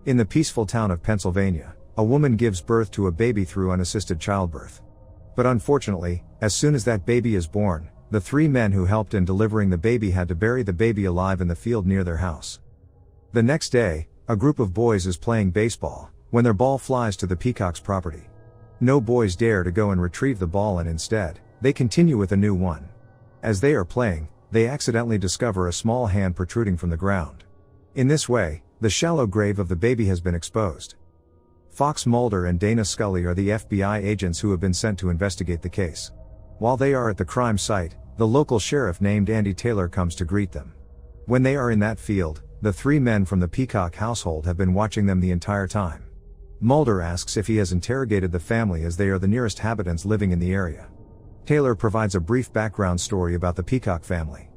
In the peaceful town of Pennsylvania, a woman gives birth to a baby through unassisted childbirth. But unfortunately, as soon as that baby is born, the 3 men who helped in delivering the baby had to bury the baby alive in the field near their house. The next day, a group of boys is playing baseball, when their ball flies to the peacock's property. No boys dare to go and retrieve the ball, and instead, they continue with a new one. As they are playing, they accidentally discover a small hand protruding from the ground. In this way, the shallow grave of the baby has been exposed. Fox Mulder and Dana Scully are the FBI agents who have been sent to investigate the case. While they are at the crime site, the local sheriff named Andy Taylor comes to greet them. When they are in that field, the 3 men from the Peacock household have been watching them the entire time. Mulder asks if he has interrogated the family, as they are the nearest inhabitants living in the area. Taylor provides a brief background story about the Peacock family.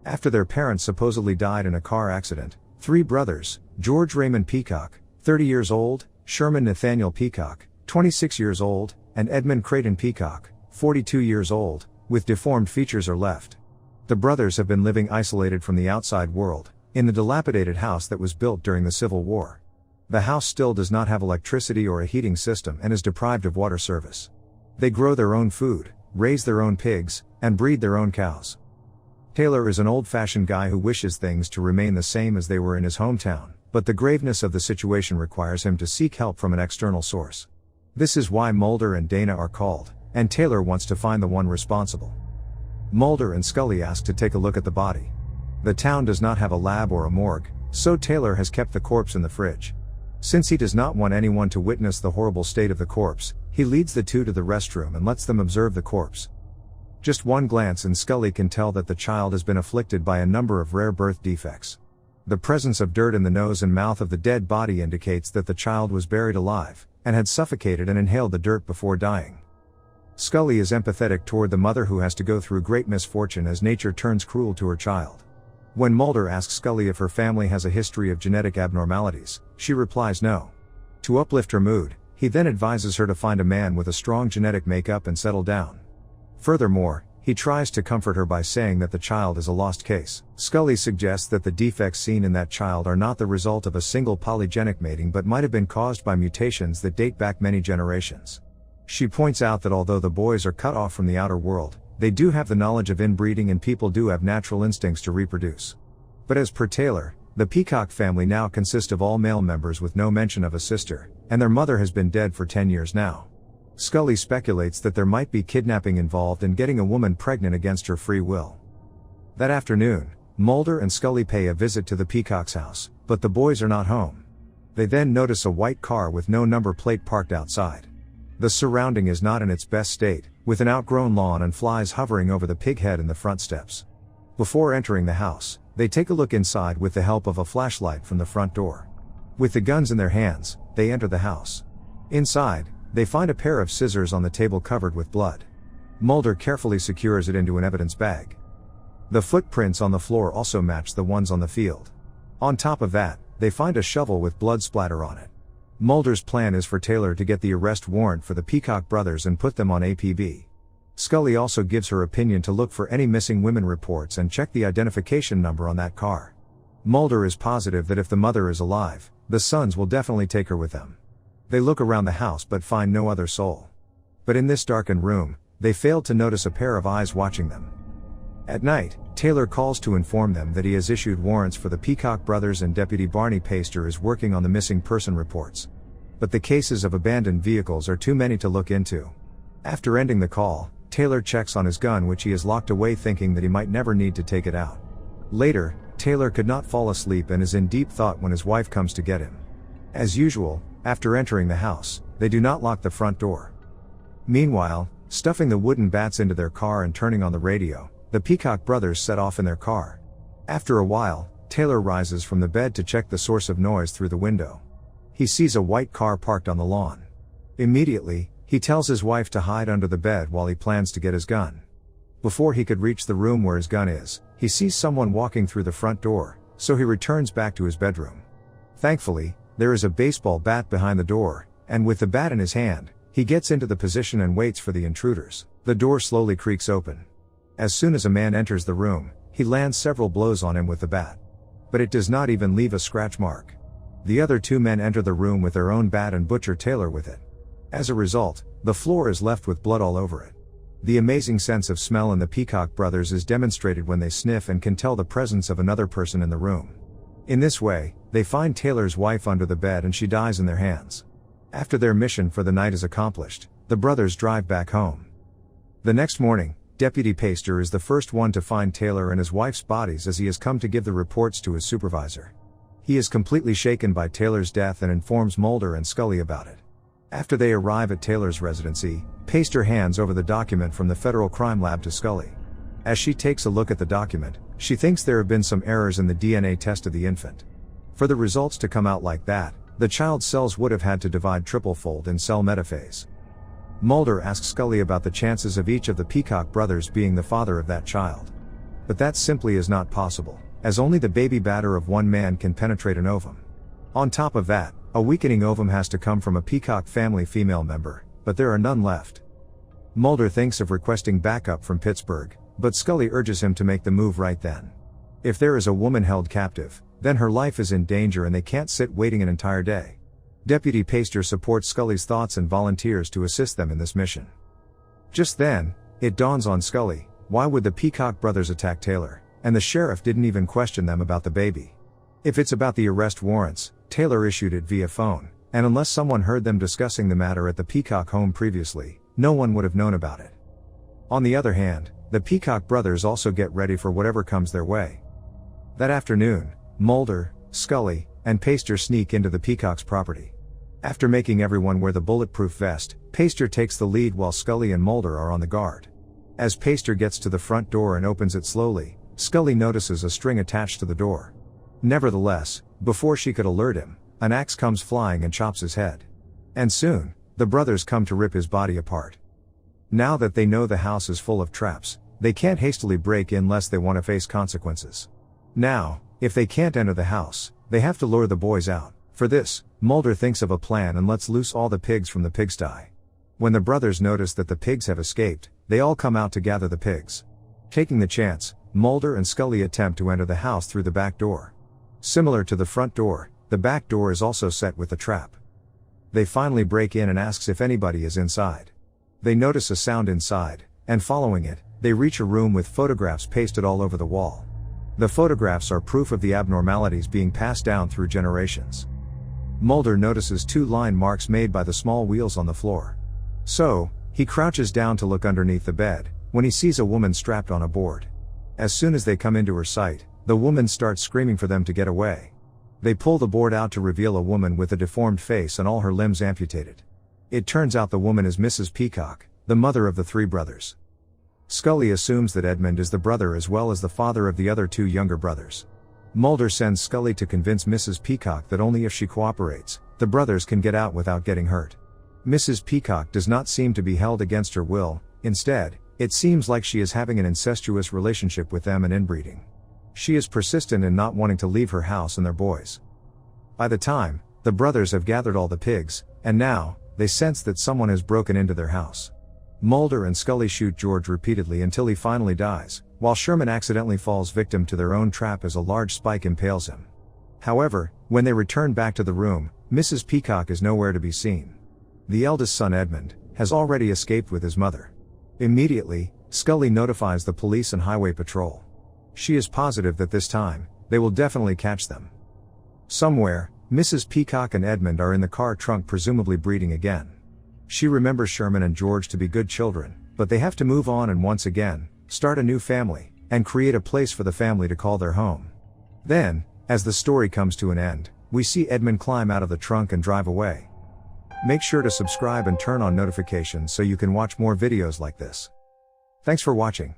After their parents supposedly died in a car accident, 3 brothers, George Raymond Peacock, 30 years old, Sherman Nathaniel Peacock, 26 years old, and Edmund Creighton Peacock, 42 years old, with deformed features are left. The brothers have been living isolated from the outside world, in the dilapidated house that was built during the Civil War. The house still does not have electricity or a heating system and is deprived of water service. They grow their own food, raise their own pigs, and breed their own cows. Taylor is an old-fashioned guy who wishes things to remain the same as they were in his hometown, but the graveness of the situation requires him to seek help from an external source. This is why Mulder and Dana are called, and Taylor wants to find the one responsible. Mulder and Scully ask to take a look at the body. The town does not have a lab or a morgue, so Taylor has kept the corpse in the fridge. Since he does not want anyone to witness the horrible state of the corpse, he leads the 2 to the restroom and lets them observe the corpse. Just one glance and Scully can tell that the child has been afflicted by a number of rare birth defects. The presence of dirt in the nose and mouth of the dead body indicates that the child was buried alive, and had suffocated and inhaled the dirt before dying. Scully is empathetic toward the mother who has to go through great misfortune as nature turns cruel to her child. When Mulder asks Scully if her family has a history of genetic abnormalities, she replies no. To uplift her mood, he then advises her to find a man with a strong genetic makeup and settle down. Furthermore, he tries to comfort her by saying that the child is a lost case. Scully suggests that the defects seen in that child are not the result of a single polygenic mating but might have been caused by mutations that date back many generations. She points out that although the boys are cut off from the outer world, they do have the knowledge of inbreeding, and people do have natural instincts to reproduce. But as per Taylor, the Peacock family now consists of all male members with no mention of a sister, and their mother has been dead for 10 years now. Scully speculates that there might be kidnapping involved in getting a woman pregnant against her free will. That afternoon, Mulder and Scully pay a visit to the Peacock's house, but the boys are not home. They then notice a white car with no number plate parked outside. The surrounding is not in its best state, with an outgrown lawn and flies hovering over the pig head in the front steps. Before entering the house, they take a look inside with the help of a flashlight from the front door. With the guns in their hands, they enter the house. Inside, they find a pair of scissors on the table covered with blood. Mulder carefully secures it into an evidence bag. The footprints on the floor also match the ones on the field. On top of that, they find a shovel with blood splatter on it. Mulder's plan is for Taylor to get the arrest warrant for the Peacock brothers and put them on APB. Scully also gives her opinion to look for any missing women reports and check the identification number on that car. Mulder is positive that if the mother is alive, the sons will definitely take her with them. They look around the house but find no other soul. But in this darkened room, they failed to notice a pair of eyes watching them. At night, Taylor calls to inform them that he has issued warrants for the Peacock brothers and Deputy Barney Paster is working on the missing person reports. But the cases of abandoned vehicles are too many to look into. After ending the call, Taylor checks on his gun, which he has locked away, thinking that he might never need to take it out. Later, Taylor could not fall asleep and is in deep thought when his wife comes to get him. As usual, after entering the house, they do not lock the front door. Meanwhile, stuffing the wooden bats into their car and turning on the radio, the Peacock brothers set off in their car. After a while, Taylor rises from the bed to check the source of noise through the window. He sees a white car parked on the lawn. Immediately, he tells his wife to hide under the bed while he plans to get his gun. Before he could reach the room where his gun is, he sees someone walking through the front door, so he returns back to his bedroom. Thankfully, there is a baseball bat behind the door, and with the bat in his hand, he gets into the position and waits for the intruders. The door slowly creaks open. As soon as a man enters the room, he lands several blows on him with the bat. But it does not even leave a scratch mark. The other two men enter the room with their own bat and butcher Taylor with it. As a result, the floor is left with blood all over it. The amazing sense of smell in the Peacock brothers is demonstrated when they sniff and can tell the presence of another person in the room. In this way, they find Taylor's wife under the bed and she dies in their hands. After their mission for the night is accomplished, the brothers drive back home. The next morning, Deputy Paister is the first one to find Taylor and his wife's bodies as he has come to give the reports to his supervisor. He is completely shaken by Taylor's death and informs Mulder and Scully about it. After they arrive at Taylor's residency, Paister hands over the document from the Federal Crime Lab to Scully. As she takes a look at the document, she thinks there have been some errors in the DNA test of the infant. For the results to come out like that, the child's cells would have had to divide triple-fold in cell metaphase. Mulder asks Scully about the chances of each of the Peacock brothers being the father of that child. But that simply is not possible, as only the baby batter of one man can penetrate an ovum. On top of that, a weakening ovum has to come from a Peacock family female member, but there are none left. Mulder thinks of requesting backup from Pittsburgh, but Scully urges him to make the move right then. If there is a woman held captive, then her life is in danger and they can't sit waiting an entire day. Deputy Paister supports Scully's thoughts and volunteers to assist them in this mission. Just then, it dawns on Scully, why would the Peacock brothers attack Taylor, and the sheriff didn't even question them about the baby? If it's about the arrest warrants, Taylor issued it via phone, and unless someone heard them discussing the matter at the Peacock home previously, no one would have known about it. On the other hand, the Peacock brothers also get ready for whatever comes their way. That afternoon, Mulder, Scully, and Paister sneak into the Peacock's property. After making everyone wear the bulletproof vest, Paister takes the lead while Scully and Mulder are on the guard. As Paister gets to the front door and opens it slowly, Scully notices a string attached to the door. Nevertheless, before she could alert him, an axe comes flying and chops his head. And soon, the brothers come to rip his body apart. Now that they know the house is full of traps, they can't hastily break in lest they want to face consequences. Now, if they can't enter the house, they have to lure the boys out. For this, Mulder thinks of a plan and lets loose all the pigs from the pigsty. When the brothers notice that the pigs have escaped, they all come out to gather the pigs. Taking the chance, Mulder and Scully attempt to enter the house through the back door. Similar to the front door, the back door is also set with a trap. They finally break in and asks if anybody is inside. They notice a sound inside, and following it, they reach a room with photographs pasted all over the wall. The photographs are proof of the abnormalities being passed down through generations. Mulder notices 2 line marks made by the small wheels on the floor. So, he crouches down to look underneath the bed, when he sees a woman strapped on a board. As soon as they come into her sight, the woman starts screaming for them to get away. They pull the board out to reveal a woman with a deformed face and all her limbs amputated. It turns out the woman is Mrs. Peacock, the mother of the 3 brothers. Scully assumes that Edmund is the brother as well as the father of the other 2 younger brothers. Mulder sends Scully to convince Mrs. Peacock that only if she cooperates, the brothers can get out without getting hurt. Mrs. Peacock does not seem to be held against her will, instead, it seems like she is having an incestuous relationship with them and inbreeding. She is persistent in not wanting to leave her house and their boys. By the time, the brothers have gathered all the pigs, and now, they sense that someone has broken into their house. Mulder and Scully shoot George repeatedly until he finally dies, while Sherman accidentally falls victim to their own trap as a large spike impales him. However, when they return back to the room, Mrs. Peacock is nowhere to be seen. The eldest son Edmund has already escaped with his mother. Immediately, Scully notifies the police and highway patrol. She is positive that this time, they will definitely catch them. Somewhere, Mrs. Peacock and Edmund are in the car trunk presumably breeding again. She remembers Sherman and George to be good children, but they have to move on and once again, start a new family, and create a place for the family to call their home. Then, as the story comes to an end, we see Edmund climb out of the trunk and drive away. Make sure to subscribe and turn on notifications so you can watch more videos like this. Thanks for watching.